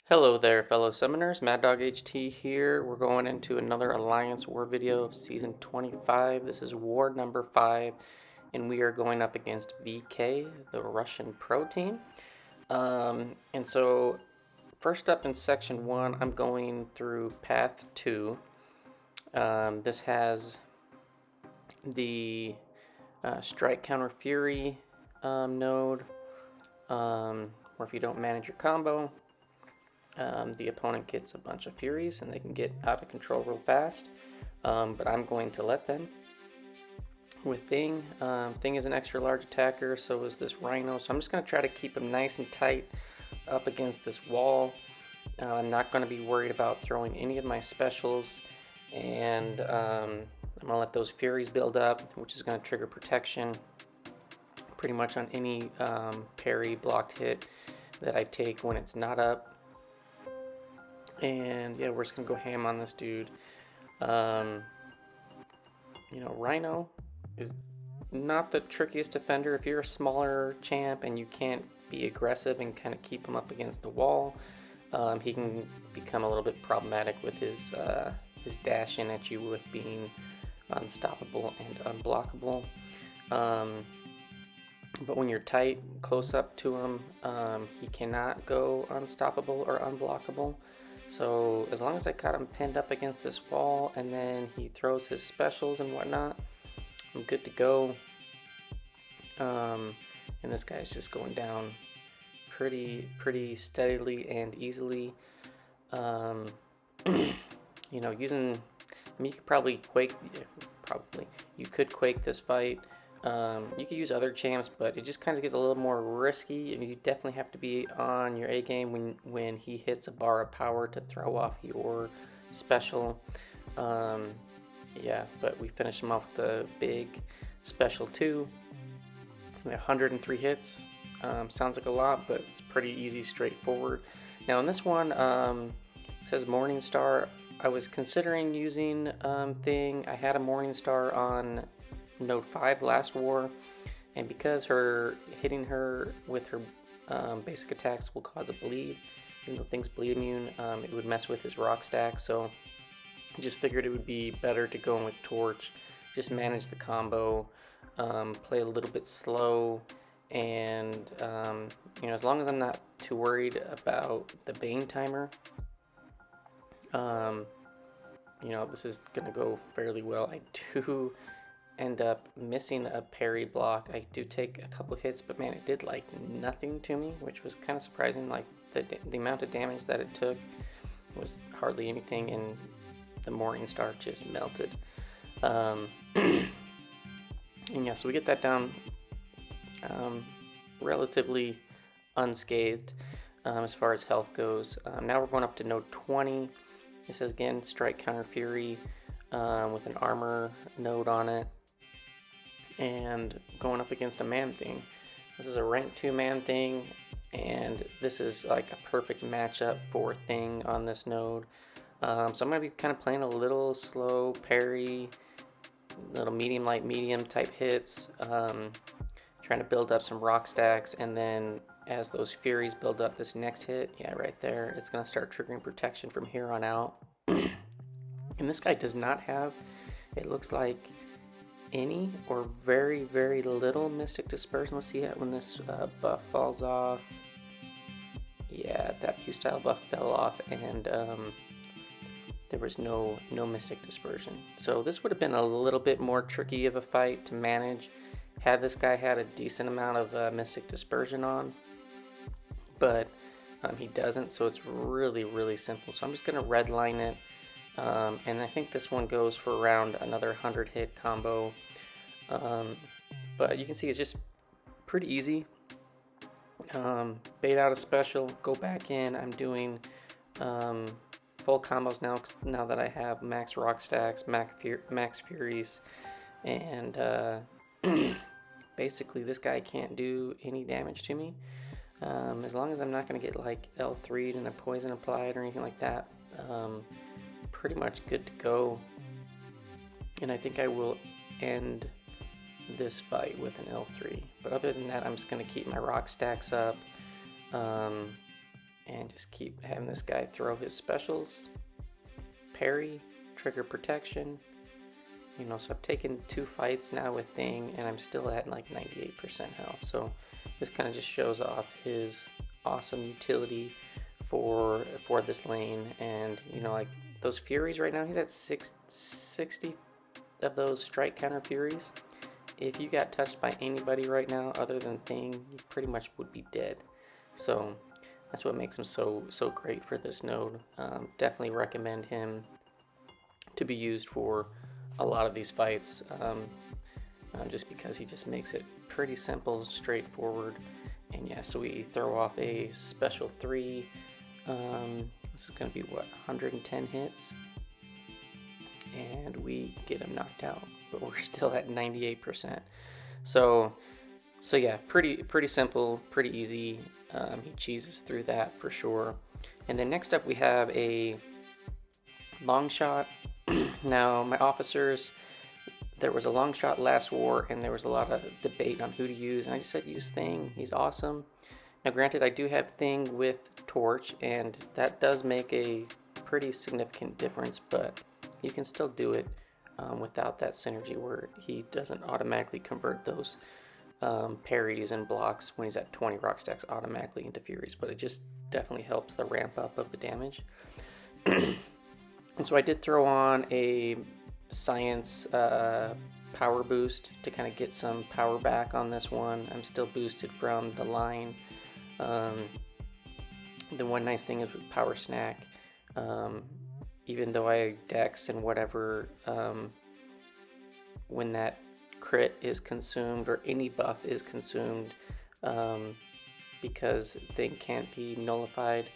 Hello there, fellow summoners. MaddogHT here. We're going into another Alliance War video of Season 25. This is War number 5, and we are going up against VK, the Russian pro team. And so, first up in Section 1, I'm going through Path 2. This has the Strike Counter Fury node, where if you don't manage your combo, the opponent gets a bunch of Furies and they can get out of control real fast, but I'm going to let them. With Thing, Thing is an extra large attacker, so is this Rhino, so I'm just going to try to keep him nice and tight up against this wall. I'm not going to be worried about throwing any of my specials, and I'm going to let those Furies build up, which is going to trigger protection pretty much on any parry blocked hit that I take when it's not up. And yeah, we're just gonna go ham on this dude. Rhino is not the trickiest defender. If you're a smaller champ and you can't be aggressive and kind of keep him up against the wall, he can become a little bit problematic with his dash in at you with being unstoppable and unblockable. But when you're tight, close up to him, he cannot go unstoppable or unblockable. So as long as I got him pinned up against this wall and then he throws his specials and whatnot, I'm good to go. And this guy's just going down pretty steadily and easily. Using, you could probably you could quake this fight. You could use other champs, but it just kind of gets a little more risky, and you definitely have to be on your A game when he hits a bar of power to throw off your special. Yeah, but we finish him off with a big special 2. 103 hits. Sounds like a lot, but it's pretty easy, straightforward. Now in this one, it says Morningstar. I was considering using Thing. I had a Morningstar on Node 5 last war, and because hitting her with her basic attacks will cause a bleed, even though Thing's bleed immune, it would mess with his rock stack, so I just figured it would be better to go in with Torch, just manage the combo, play a little bit slow, and as long as I'm not too worried about the Bane timer, this is gonna go fairly well. I do end up missing a parry block. I do take a couple hits, but man, it did like nothing to me, which was kind of surprising. Like the amount of damage that it took was hardly anything, and the Morningstar just melted. And yeah, so we get that down relatively unscathed as far as health goes. Now we're going up to node 20. It says again, Strike Counter Fury with an armor node on it, and going up against a ManThing. This is a rank 2 ManThing, and this is like a perfect matchup for Thing on this node. So I'm going to be kind of playing a little slow parry, little medium, light, medium type hits, trying to build up some rock stacks, and then as those Furies build up this next hit, yeah, right there, it's going to start triggering protection from here on out. And this guy does not have, it looks like, any or very, very little Mystic Dispersion. Let's see it when this buff falls off. Yeah, that Q-Style buff fell off, and there was no Mystic Dispersion. So this would have been a little bit more tricky of a fight to manage had this guy had a decent amount of Mystic Dispersion on, but he doesn't, so it's really, really simple. So I'm just going to redline it, and I think this one goes for around another 100 hit combo, but you can see it's just pretty easy. Bait out a special, go back in. I'm doing full combos now that I have max rock stacks, max Furies, and basically this guy can't do any damage to me. As long as I'm not going to get like L3'd and a poison applied or anything like that, pretty much good to go. And I think I will end this fight with an L3. But other than that, I'm just going to keep my rock stacks up, and just keep having this guy throw his specials, parry, trigger protection. You know, so I've taken 2 fights now with Thing, and I'm still at like 98% health. So this kind of just shows off his awesome utility for this lane. And you know, like those Furies right now, he's at 60 of those strike counter Furies. If you got touched by anybody right now other than Thing, you pretty much would be dead. So that's what makes him so great for this node. Definitely recommend him to be used for a lot of these fights, just because he just makes it pretty simple, straightforward. And yeah, so we throw off a special 3. This is going to be what, 110 hits, and we get him knocked out, but we're still at 98%. So yeah, pretty simple, pretty easy. He cheeses through that for sure. And then next up we have a Longshot. Now my officers, there was a Longshot last war, and there was a lot of debate on who to use, and I just said use Thing. He's awesome. Now granted, I do have Thing with Torch, and that does make a pretty significant difference, but you can still do it without that synergy where he doesn't automatically convert those parries and blocks when he's at 20 rock stacks automatically into Furies, but it just definitely helps the ramp up of the damage. And so I did throw on a Science power boost to kind of get some power back on this one. I'm still boosted from the line. The one nice thing is with Power Snack, even though I dex and whatever, when that crit is consumed or any buff is consumed, because Thing can't be nullified,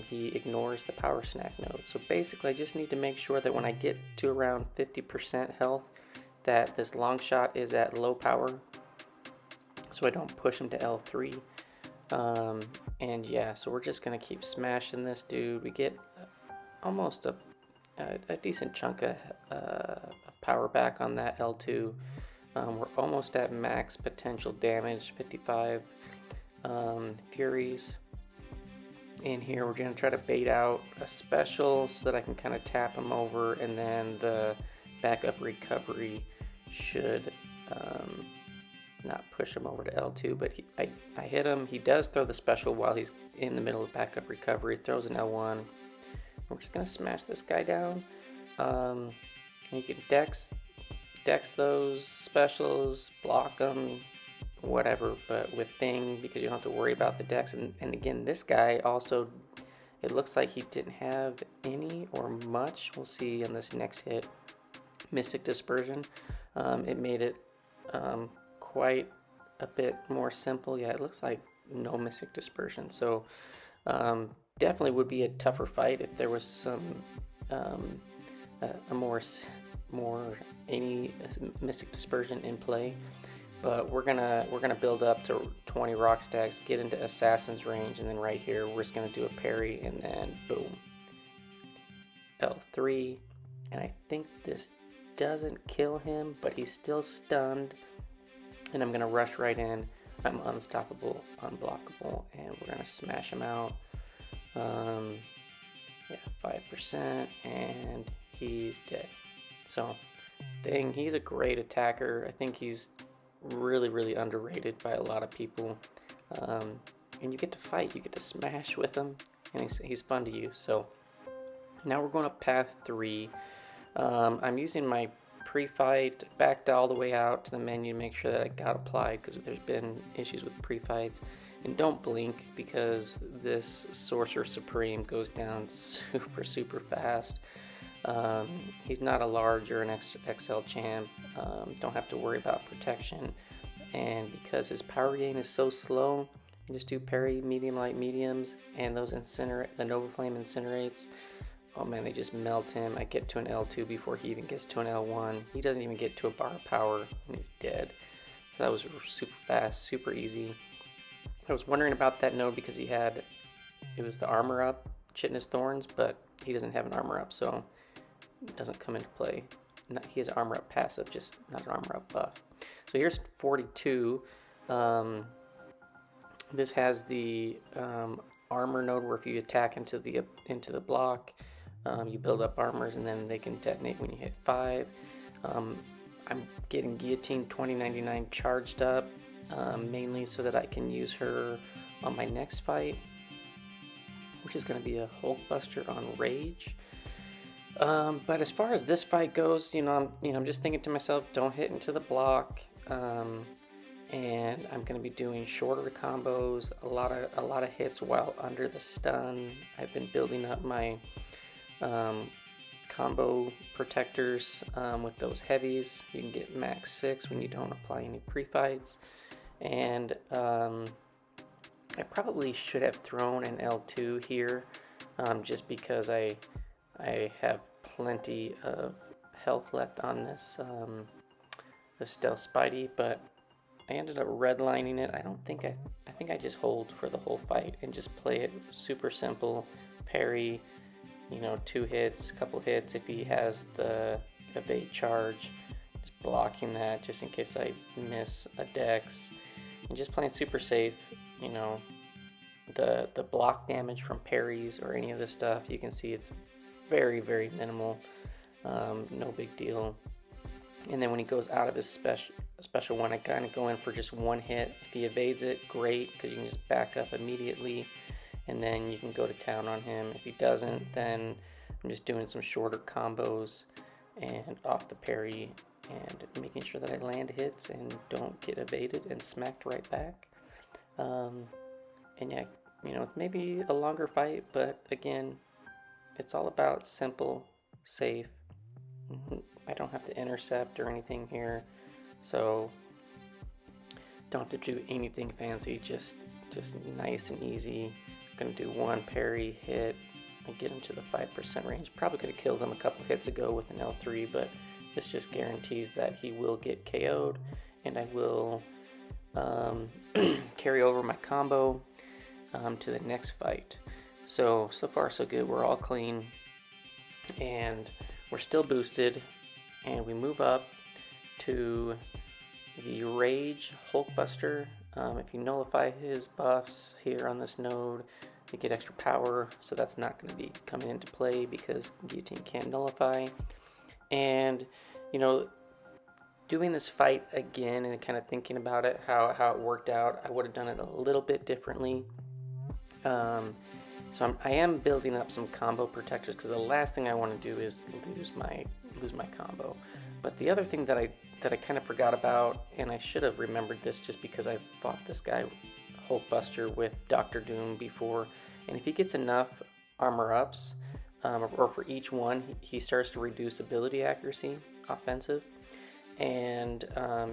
he ignores the Power Snack node. So basically I just need to make sure that when I get to around 50% health that this Longshot is at low power, so I don't push him to L3. And yeah, so we're just gonna keep smashing this dude. We get almost a decent chunk of power back on that L2. We're almost at max potential damage, 55 Furies. In here we're going to try to bait out a special so that I can kind of tap him over, and then the backup recovery should not push him over to L2, but I hit him. He does throw the special while he's in the middle of backup recovery, throws an L1. We're just going to smash this guy down. And you can dex those specials, block them, whatever, but with Thing, because you don't have to worry about the dex. And again, this guy also, it looks like he didn't have any or much. We'll see on this next hit. Mystic Dispersion, it made it quite a bit more simple. Yeah, it looks like no Mystic Dispersion, so definitely would be a tougher fight if there was some a more any Mystic Dispersion in play. But we're gonna build up to 20 rock stacks, get into Assassin's range, and then right here we're just gonna do a parry, and then boom, L3. And I think this doesn't kill him, but he's still stunned, and I'm gonna rush right in. I'm unstoppable, unblockable, and we're gonna smash him out. Yeah, 5%, and he's dead. So Thing, he's a great attacker. I think he's really underrated by a lot of people, and you get to fight, you get to smash with him, and he's fun to use. So now we're going up path 3. I'm using my pre-fight, backed all the way out to the menu to make sure that I got applied, because there's been issues with pre-fights. And don't blink, because this Sorcerer Supreme goes down super fast. He's not a large or an XL champ. Don't have to worry about protection, and because his power gain is so slow, you just do parry, medium, light, mediums, and those the Nova Flame incinerates. Oh man, they just melt him. I get to an L2 before he even gets to an L1. He doesn't even get to a bar of power, and he's dead. So that was super fast, super easy. I was wondering about that node because it was the armor up, Chitinous Thorns, but he doesn't have an armor up, so it doesn't come into play. He has armor up passive, just not an armor up buff. So here's 42. This has the armor node where if you attack into the block, you build up armors and then they can detonate when you hit 5. I'm getting Guillotine 2099 charged up, mainly so that I can use her on my next fight, which is going to be a Hulkbuster on Rage. But as far as this fight goes, I'm just thinking to myself, don't hit into the block, and I'm going to be doing shorter combos, a lot of hits while under the stun. I've been building up my combo protectors with those heavies. You can get max 6 when you don't apply any pre-fights, and I probably should have thrown an L2 here, just because I have plenty of health left on this the Stealth Spidey, but I ended up redlining it. I think I just hold for the whole fight and just play it super simple, parry, 2 hits, couple hits if he has the evade charge, just blocking that just in case I miss a dex, and just playing super safe. The block damage from parries or any of this stuff, you can see it's very, very minimal, no big deal. And then when he goes out of his special one, I kind of go in for just 1 hit. If he evades it, great, because you can just back up immediately, and then you can go to town on him. If he doesn't, then I'm just doing some shorter combos and off the parry and making sure that I land hits and don't get evaded and smacked right back. And yeah, it's maybe a longer fight, but again, it's all about simple, safe. I don't have to intercept or anything here, so don't have to do anything fancy, just nice and easy. I'm gonna do 1 parry hit and get into the 5% range. Probably could have killed him a couple hits ago with an L3, but this just guarantees that he will get KO'd, and I will carry over my combo to the next fight. So far so good. We're all clean, and we're still boosted, and we move up to the Rage Hulkbuster. If you nullify his buffs here on this node, you get extra power, so that's not going to be coming into play because Guillotine can't nullify. And doing this fight again and kind of thinking about it, how it worked out, I would have done it a little bit differently. So I am building up some combo protectors because the last thing I want to do is lose my combo. But the other thing that I kind of forgot about, and I should have remembered this just because I fought this guy Hulkbuster with Dr. Doom before, and if he gets enough armor ups, or for each one, he starts to reduce ability accuracy, offensive. And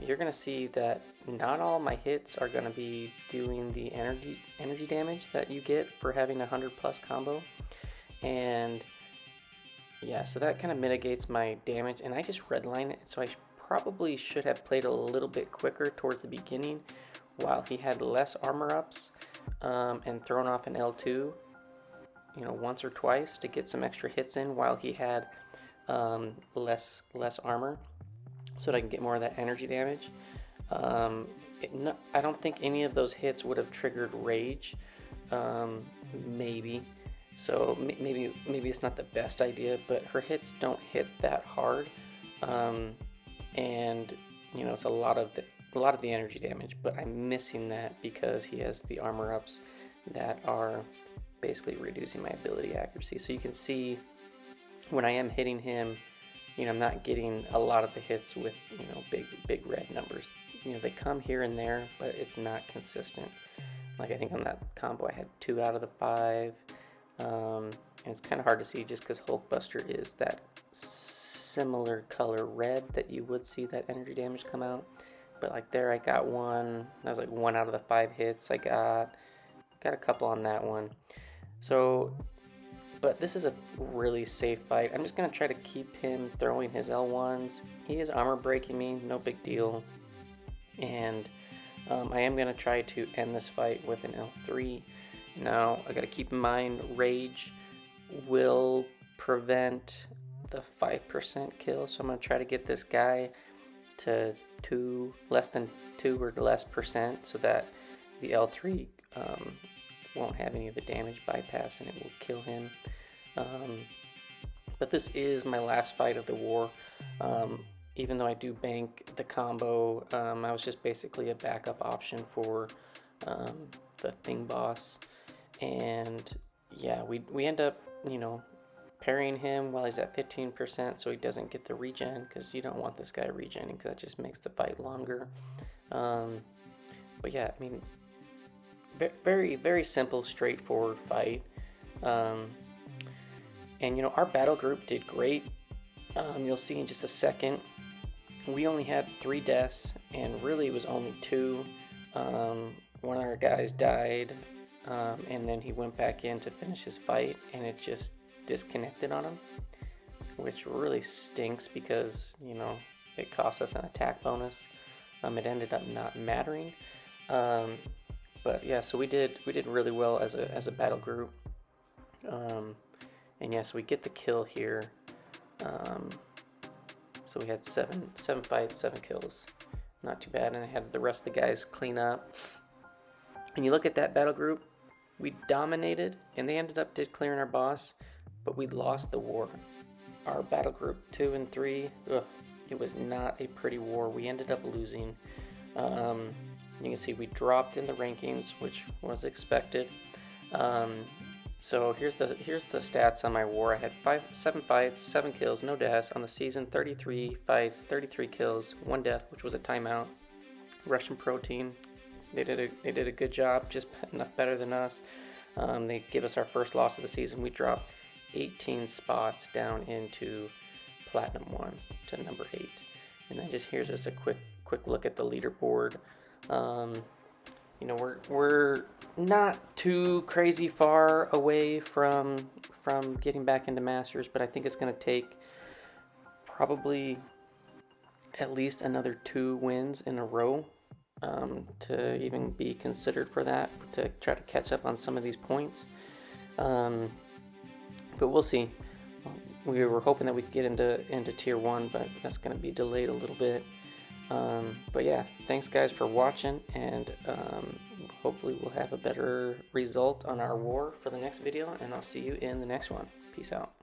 you're going to see that not all my hits are going to be doing the energy damage that you get for having 100+ combo. And yeah, so that kind of mitigates my damage, and I just redline it. So I probably should have played a little bit quicker towards the beginning while he had less armor ups, and thrown off an L2 once or twice to get some extra hits in while he had less armor, so that I can get more of that energy damage. I don't think any of those hits would have triggered Rage, maybe. So maybe it's not the best idea, but her hits don't hit that hard, and it's a lot of the energy damage. But I'm missing that because he has the armor ups that are basically reducing my ability accuracy. So you can see when I am hitting him, I'm not getting a lot of the hits with big red numbers. They come here and there, but it's not consistent. Like I think on that combo I had 2 out of the 5. And it's kind of hard to see just because Hulkbuster is that similar color red that you would see that energy damage come out. But like there I got 1. That was like 1 out of the 5 hits I got a couple on that one. So, but this is a really safe fight. I'm just going to try to keep him throwing his L1s. He is armor breaking me, no big deal. And I am going to try to end this fight with an L3. Now, I got to keep in mind, Rage will prevent the 5% kill. So I'm going to try to get this guy to less than 2 or less percent, so that the L3 won't have any of the damage bypass and it will kill him. But this is my last fight of the war. Even though I do bank the combo, I was just basically a backup option for the Thing boss. And yeah, we end up, you know, parrying him while he's at 15% so he doesn't get the regen, because you don't want this guy regenning, because that just makes the fight longer. But yeah, I mean, very, very simple, straightforward fight. And you know, our battle group did great. You'll see in just a second. We only had 3 deaths, and really it was only 2. One of our guys died, and then he went back in to finish his fight, and it just disconnected on him, which really stinks because, you know, it cost us an attack bonus. It ended up not mattering. But yeah, so we did really well as a battle group. And yeah, so we get the kill here. So we had seven fights, 7 kills. Not too bad. And I had the rest of the guys clean up. And you look at that battle group, we dominated, and they did clearing our boss, but we lost the war. Our battle group 2 and 3, it was not a pretty war. We ended up losing. You can see we dropped in the rankings, which was expected. So here's the stats on my war. I had 7 fights, 7 kills, no deaths. On the season, 33 fights, 33 kills, 1 death, which was a timeout. Russian Pro Team, they did a good job, just enough better than us. They give us our first loss of the season. We dropped 18 spots down into Platinum 1 to number 8. And then here's just a quick look at the leaderboard. You know, we're not too crazy far away from getting back into Masters, but I think it's going to take probably at least another 2 wins in a row to even be considered for that, to try to catch up on some of these points. But we'll see. We were hoping that we could get into Tier 1, but that's going to be delayed a little bit. But yeah, thanks guys for watching, and hopefully we'll have a better result on our war for the next video, and I'll see you in the next one. Peace out.